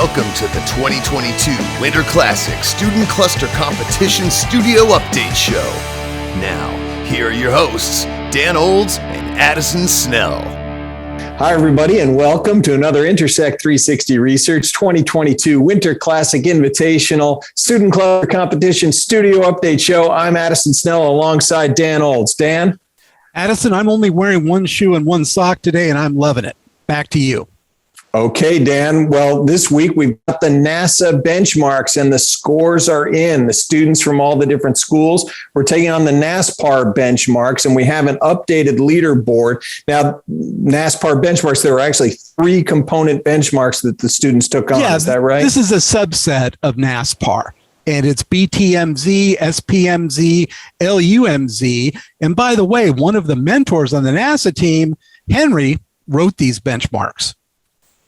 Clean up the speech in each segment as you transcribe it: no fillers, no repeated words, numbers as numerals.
Welcome to the 2022 Winter Classic Student Cluster Competition Studio Update Show. Now, here are your hosts, Dan Olds and Addison Snell. Hi, everybody, and welcome to another Intersect 360 Research 2022 Winter Classic Invitational Student Cluster Competition Studio Update Show. I'm Addison Snell alongside Dan Olds. Dan? Addison, I'm only wearing one shoe and one sock today, and I'm loving it. Back to you. Okay, Dan. Well, this week we've got the NASA benchmarks and the scores are in. The students from all the different schools, we're taking on the NASPAR benchmarks, and we have an updated leaderboard. Now, NASPAR benchmarks, there were actually 3 component benchmarks that the students took on. Is that right? This is a subset of NASPAR. And it's BTMZ, SPMZ, LUMZ. And by the way, one of the mentors on the NASA team, Henry, wrote these benchmarks.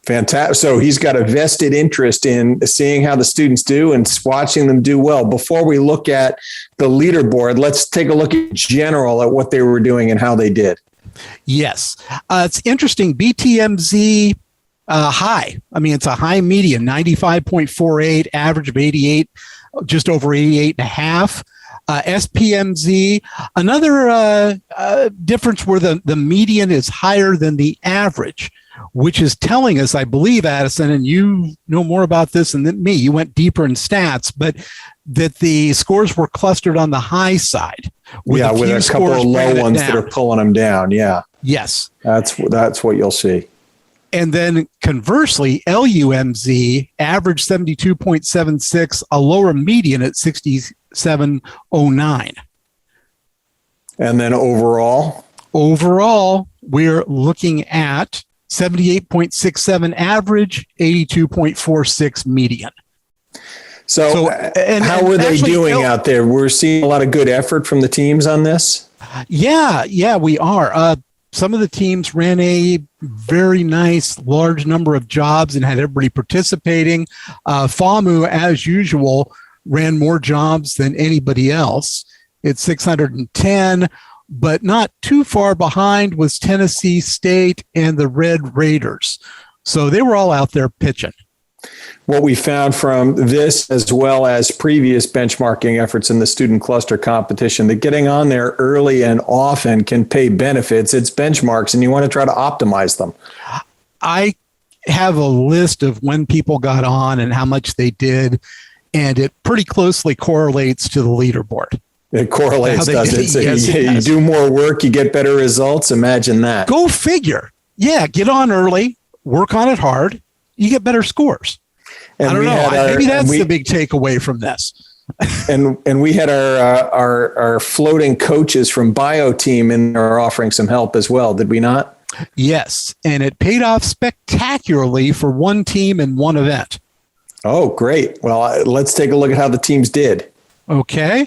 Fantastic. So he's got a vested interest in seeing how the students do and watching them do well. Before we look at the leaderboard, let's take a look in general at what they were doing and how they did. Yes. It's interesting. BTMZ high. I mean, it's a high median, 95.48, average of 88, just over 88 and a half. SPMZ, another difference where the median is higher than the average, which is telling us, I believe, Addison, and you know more about this than me, you went deeper in stats, but that the scores were clustered on the high side. With a couple of low ones that are pulling them down. Yeah. Yes. That's what you'll see. And then conversely, LUMZ averaged 72.76, a lower median at 67.09. And then overall? Overall, we're looking at 78.67 average, 82.46 median. So how were they doing out there? We're seeing a lot of good effort from the teams on this? Yeah, we are. Some of the teams ran a very nice, large number of jobs and had everybody participating. FAMU, as usual, ran more jobs than anybody else. It's 610, but not too far behind was Tennessee State and the Red Raiders. So they were all out there pitching. What we found from this, as well as previous benchmarking efforts in the student cluster competition, that getting on there early and often can pay benefits. It's benchmarks, and you want to try to optimize them. I have a list of when people got on and how much they did, and it pretty closely correlates to the leaderboard. It correlates, does it? So you do more work, you get better results. Imagine that. Go figure. Yeah, get on early, work on it hard, you get better scores. And I don't know. Maybe that's the big takeaway from this. and we had our floating coaches from Bio Team in there offering some help as well, did we not? Yes, and it paid off spectacularly for one team in one event. Oh, great. Well, let's take a look at how the teams did. Okay.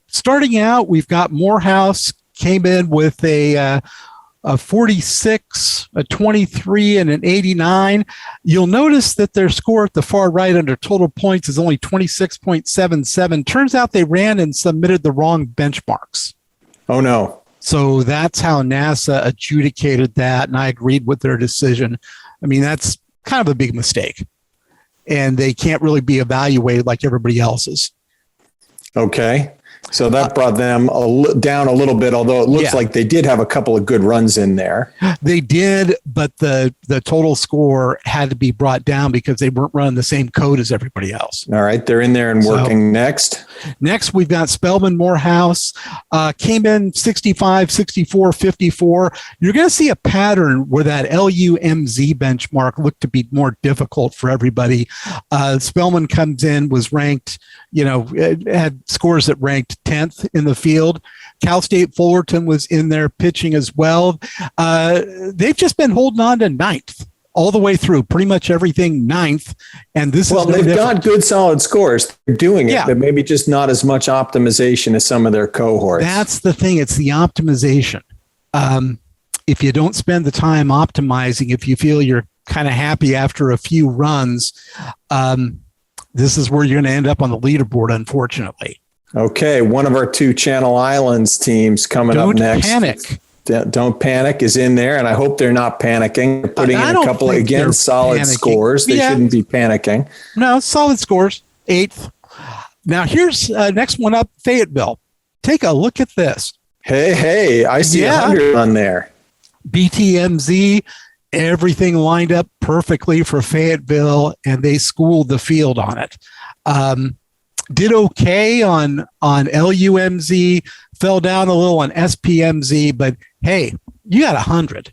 Starting out, we've got Morehouse came in with a 46, a 23, and an 89. You'll notice that their score at the far right under total points is only 26.77. Turns out they ran and submitted the wrong benchmarks. Oh, no. So that's how NASA adjudicated that, and I agreed with their decision. I mean, that's kind of a big mistake, and they can't really be evaluated like everybody else's. Okay. So that brought them down a little bit, although it looks like they did have a couple of good runs in there. They did, but the total score had to be brought down because they weren't running the same code as everybody else. All right, they're in there and working next. Next, we've got Spelman Morehouse, came in 65, 64, 54. You're going to see a pattern where that LUMZ benchmark looked to be more difficult for everybody. Spelman comes in, was ranked, had scores that ranked 10th in the field. Cal State Fullerton was in there pitching as well. They've just been holding on to 9th all the way through, pretty much everything 9th. And this is they've got good solid scores. They're doing it, but maybe just not as much optimization as some of their cohorts. That's the thing. It's the optimization. If you don't spend the time optimizing, if you feel you're kind of happy after a few runs, this is where you're going to end up on the leaderboard, unfortunately. Okay, one of our 2 Channel Islands teams coming up next. Don't panic. Don't Panic is in there, and I hope they're not panicking. They're putting in a couple, again, solid panicking. Scores. They shouldn't be panicking. No, solid scores. 8th. Now, here's next one up, Fayetteville. Take a look at this. Hey, I see 100 on there. BTMZ, everything lined up perfectly for Fayetteville, and they schooled the field on it. Did okay on LUMZ, fell down a little on SPMZ, but hey, you got 100.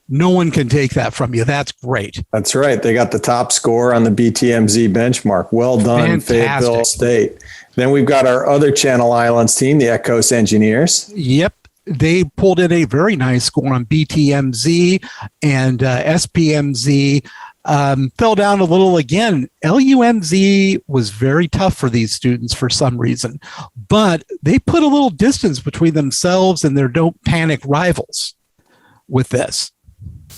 No one can take that from you. That's great. That's right. They got the top score on the BTMZ benchmark. Well done, fantastic. Fayetteville State. Then we've got our other Channel Islands team, the Ecos Engineers. Yep. They pulled in a very nice score on BTMZ, and SPMZ fell down a little again. LUMZ was very tough for these students for some reason, but they put a little distance between themselves and their don't panic rivals with this.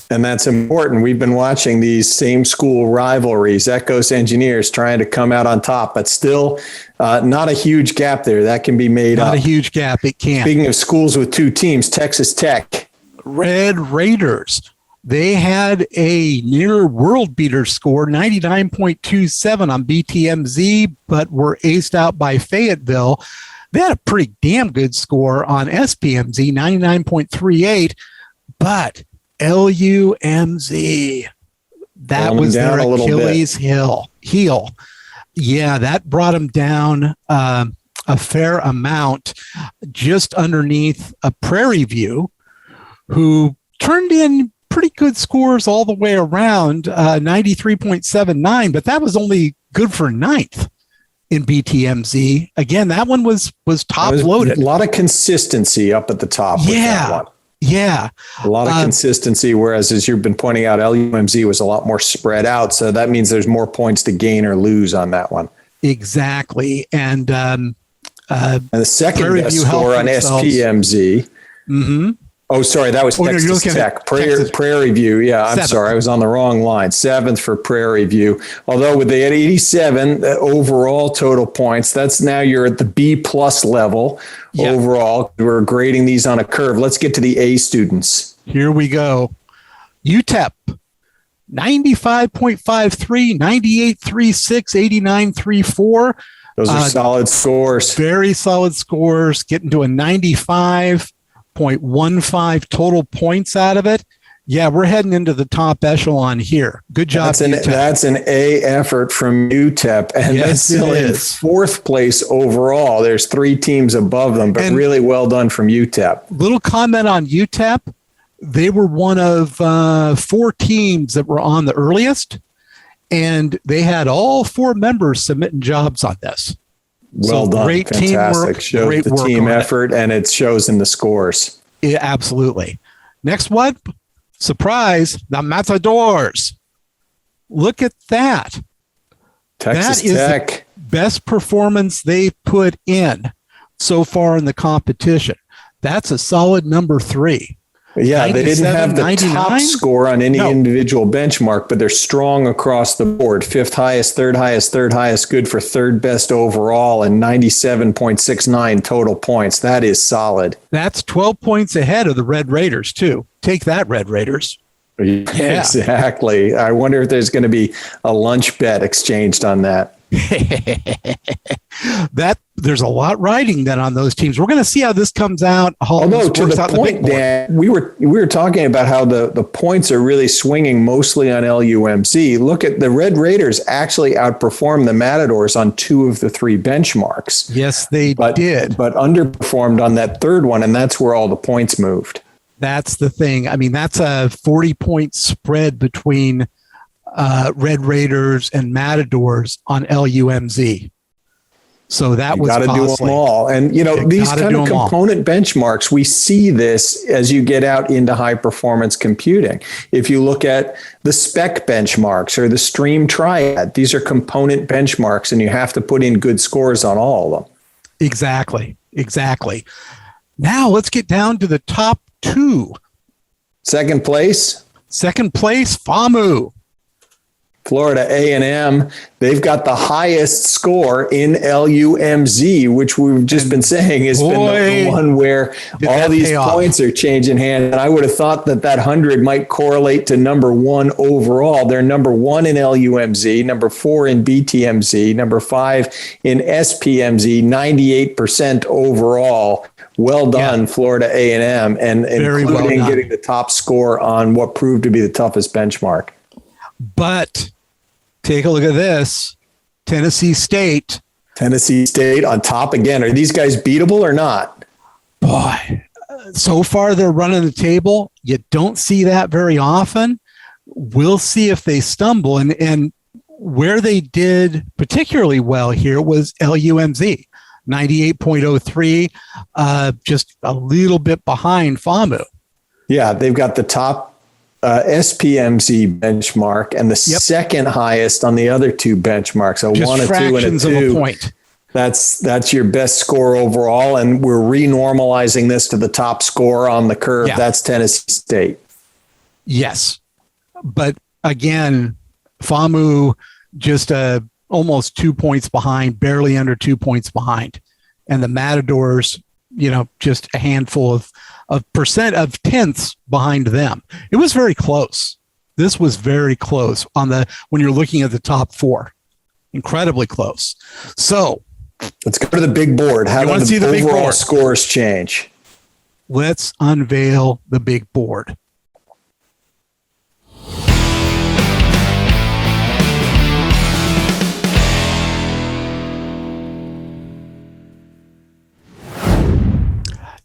And that's important. We've been watching these same school rivalries, Ecos Engineers trying to come out on top, but still not a huge gap there. That can be made up. Not a huge gap. It can. Speaking of schools with 2 teams, Texas Tech. Red Raiders. They had a near world beater score, 99.27 on BTMZ, but were aced out by Fayetteville. They had a pretty damn good score on SPMZ, 99.38, but LUMZ, that was their Achilles heel. Yeah, that brought them down a fair amount, just underneath a Prairie View, who turned in pretty good scores all the way around, 93.79, but that was only good for 9th in BTMZ. Again, that one was top loaded. A lot of consistency up at the top with that one. Yeah. A lot of consistency, whereas as you've been pointing out, LUMZ was a lot more spread out. So that means there's more points to gain or lose on that one. Exactly. And the second best score on SPMZ. Mm-hmm. Oh, sorry, that was Texas Tech. Prairie View. Yeah, I'm 7th. Sorry, I was on the wrong line. 7th for Prairie View. Although they had 87 overall total points, that's now you're at the B+ level overall. We're grading these on a curve. Let's get to the A students. Here we go. UTEP, 95.53, 98.36, 89.34. Those are solid scores. Very solid scores, getting to a 95.15 total points out of it. Yeah, we're heading into the top echelon here. Good job. That's an A effort from UTEP, and that's still in 4th place overall. There's 3 teams above them, but really well done from UTEP. Little comment on UTEP. They were one of 4 teams that were on the earliest, and they had all 4 members submitting jobs on this. Well done. Great fantastic. Shows the team effort, and it shows in the scores. Yeah, absolutely. Next one, surprise, the Matadors. Look at that. Texas Tech. The best performance they put in so far in the competition. That's a solid number 3. Yeah, they didn't have the 99? Top score on any individual benchmark, but they're strong across the board. 5th highest, 3rd highest, 3rd highest, good for 3rd best overall, and 97.69 total points. That is solid. That's 12 points ahead of the Red Raiders, too. Take that, Red Raiders. Yeah. Exactly. I wonder if there's going to be a lunch bet exchanged on that. There's a lot riding then on those teams. We're going to see how this comes out. Although to the point, Dan, we were talking about how the points are really swinging mostly on LUMZ. Look at the Red Raiders actually outperformed the Matadors on 2 of the 3 benchmarks. Yes, they did, but underperformed on that 3rd one, and that's where all the points moved. That's the thing. I mean, that's a 40-point spread between Red Raiders and Matadors on LUMZ. So that was costly. Do them all. And, these kind of component benchmarks, we see this as you get out into high performance computing. If you look at the spec benchmarks or the stream triad, these are component benchmarks, and you have to put in good scores on all of them. Exactly. Now let's get down to the top 2. Second place, FAMU. Florida A&M, they've got the highest score in LUMZ, which we've just been saying has been the one where all these points are changing hands. And I would have thought that 100 might correlate to number one overall. They're number one in LUMZ, number 4 in BTMZ, number 5 in SPMZ, 98% overall. Well done, Florida A&M, and including getting the top score on what proved to be the toughest benchmark. But take a look at this. Tennessee State on top again. Are these guys beatable or not? Boy, so far they're running the table. You don't see that very often. We'll see if they stumble. And where they did particularly well here was LUMZ, 98.03, just a little bit behind FAMU. Yeah, they've got the top SPMZ benchmark and the second highest on the other two benchmarks. So just 1, a 2, and a 2. Of a point. That's your best score overall, and we're renormalizing this to the top score on the curve. Yeah. That's Tennessee State. Yes, but again, FAMU just almost 2 points behind, barely under 2 points behind, and the Matadors, just a handful of tenths behind them. It was very close. This was very close when you're looking at the top 4. Incredibly close. So let's go to the big board. How do the overall scores change? Let's unveil the big board.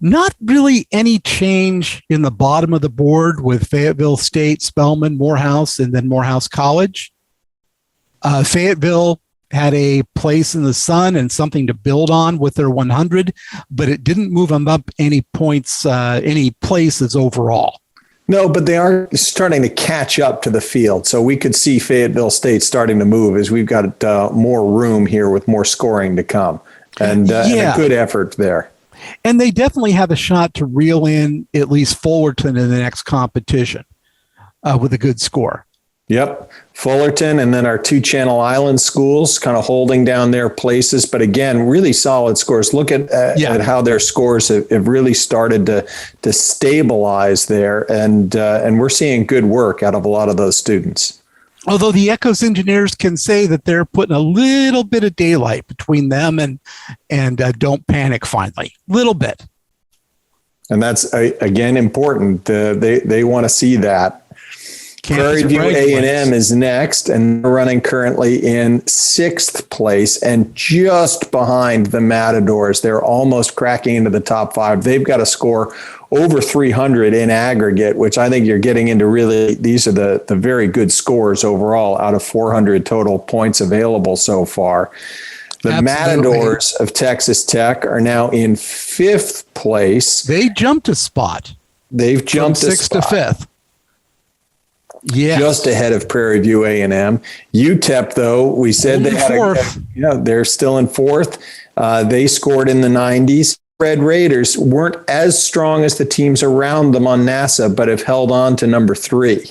Not really any change in the bottom of the board with Fayetteville State, Spelman, Morehouse, and then Morehouse College. Fayetteville had a place in the sun and something to build on with their 100, but it didn't move them up any points, any places overall. No, but they are starting to catch up to the field. So we could see Fayetteville State starting to move as we've got more room here with more scoring to come. And a good effort there. And they definitely have a shot to reel in at least Fullerton in the next competition with a good score. Yep. Fullerton and then our 2 Channel Island schools kind of holding down their places. But again, really solid scores. Look at how their scores have really started to stabilize there. And we're seeing good work out of a lot of those students. Although the Echoes engineers can say that they're putting a little bit of daylight between them and Don't Panic finally. Little bit. And that's, again, important. They want to see that. Prairie View A&M is next, and they're running currently in 6th place and just behind the Matadors. They're almost cracking into the top 5. They've got a score over 300 in aggregate, which I think you're getting into really, these are the very good scores overall out of 400 total points available so far. The Matadors of Texas Tech are now in 5th place. They jumped a spot. They've jumped from 6th to 5th. Yeah, just ahead of Prairie View A&M. UTEP, though, we said they had they're still in 4th. They scored in the 90s. Red Raiders weren't as strong as the teams around them on NASA, but have held on to number 3.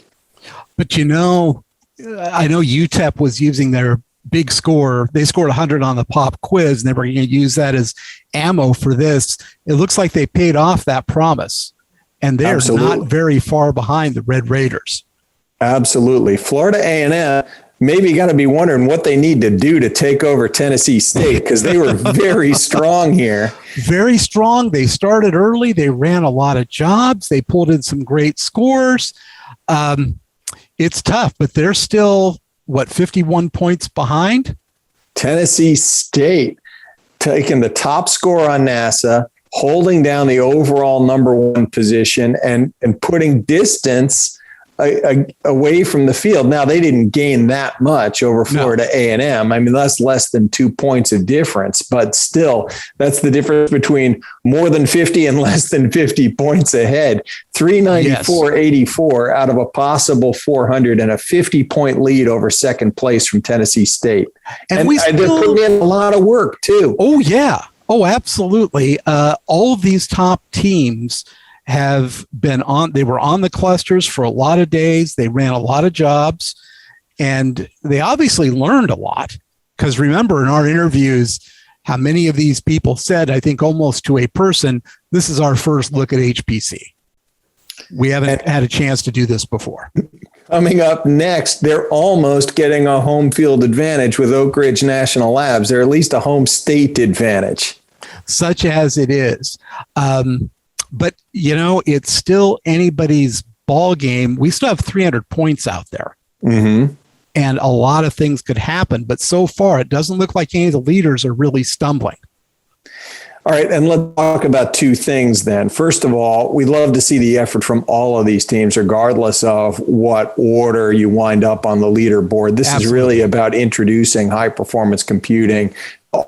But I know UTEP was using their big score. They scored 100 on the pop quiz, and they were going to use that as ammo for this. It looks like they paid off that promise, and they're not very far behind the Red Raiders. Absolutely. Florida A&M maybe got to be wondering what they need to do to take over Tennessee State, because they were very strong here. Very strong. They started early. They ran a lot of jobs. They pulled in some great scores. It's tough, but they're still, 51 points behind? Tennessee State taking the top score on NASA, holding down the overall number 1 position, and putting distance away from the field. Now, they didn't gain that much over Florida A&M. I mean, that's less than 2 points of difference, but still, that's the difference between more than 50 and less than 50 points ahead. 394.84 out of a possible 400 and a 50-point lead over second place from Tennessee State. And they're putting in a lot of work, too. Oh, yeah. Oh, absolutely. All of these top teams have been they were on the clusters for a lot of days. They ran a lot of jobs, And they obviously learned a lot, because remember in our interviews, how many of these people said, I think almost to a person, this is our first look at HPC. We haven't had a chance to do this before. Coming up next, they're almost getting a home field advantage with Oak Ridge National Labs. They're at least a home state advantage. Such as it is. But, it's still anybody's ball game. We still have 300 points out there. Mm-hmm. And a lot of things could happen. But so far, it doesn't look like any of the leaders are really stumbling. All right, and let's talk about two things then. First of all, we'd love to see the effort from all of these teams, regardless of what order you wind up on the leaderboard. This is really about introducing high-performance computing,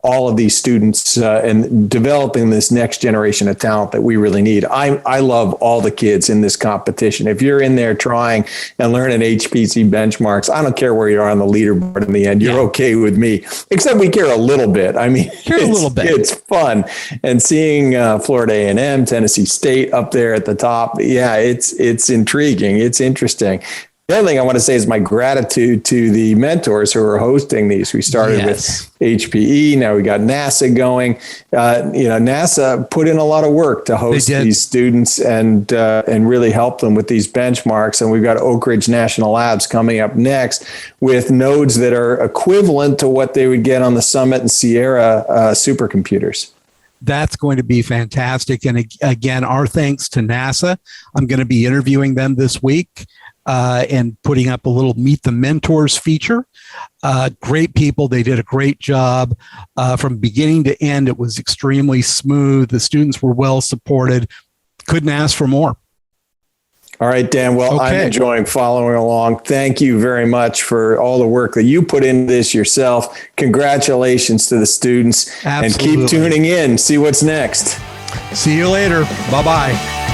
all of these students, and developing this next generation of talent that we really need. I love all the kids in this competition. If you're in there trying and learning HPC benchmarks, I don't care where you are on the leaderboard in the end. You're okay with me, except we care a little bit. I mean, it's fun. And seeing Florida A&M, Tennessee State up there at the top, it's intriguing. It's interesting. The other thing I want to say is my gratitude to the mentors who are hosting these. We started with HPE. Now we got NASA going. NASA put in a lot of work to host these students and really help them with these benchmarks. And we've got Oak Ridge National Labs coming up next with nodes that are equivalent to what they would get on the Summit and Sierra supercomputers. That's going to be fantastic. And again, our thanks to NASA. I'm going to be interviewing them this week. And putting up a little Meet the Mentors feature. Great people. They did a great job. From beginning to end, it was extremely smooth. The students were well supported. Couldn't ask for more. All right, Dan. Well, I'm enjoying following along. Thank you very much for all the work that you put into this yourself. Congratulations to the students. Absolutely. And keep tuning in. See what's next. See you later. Bye-bye.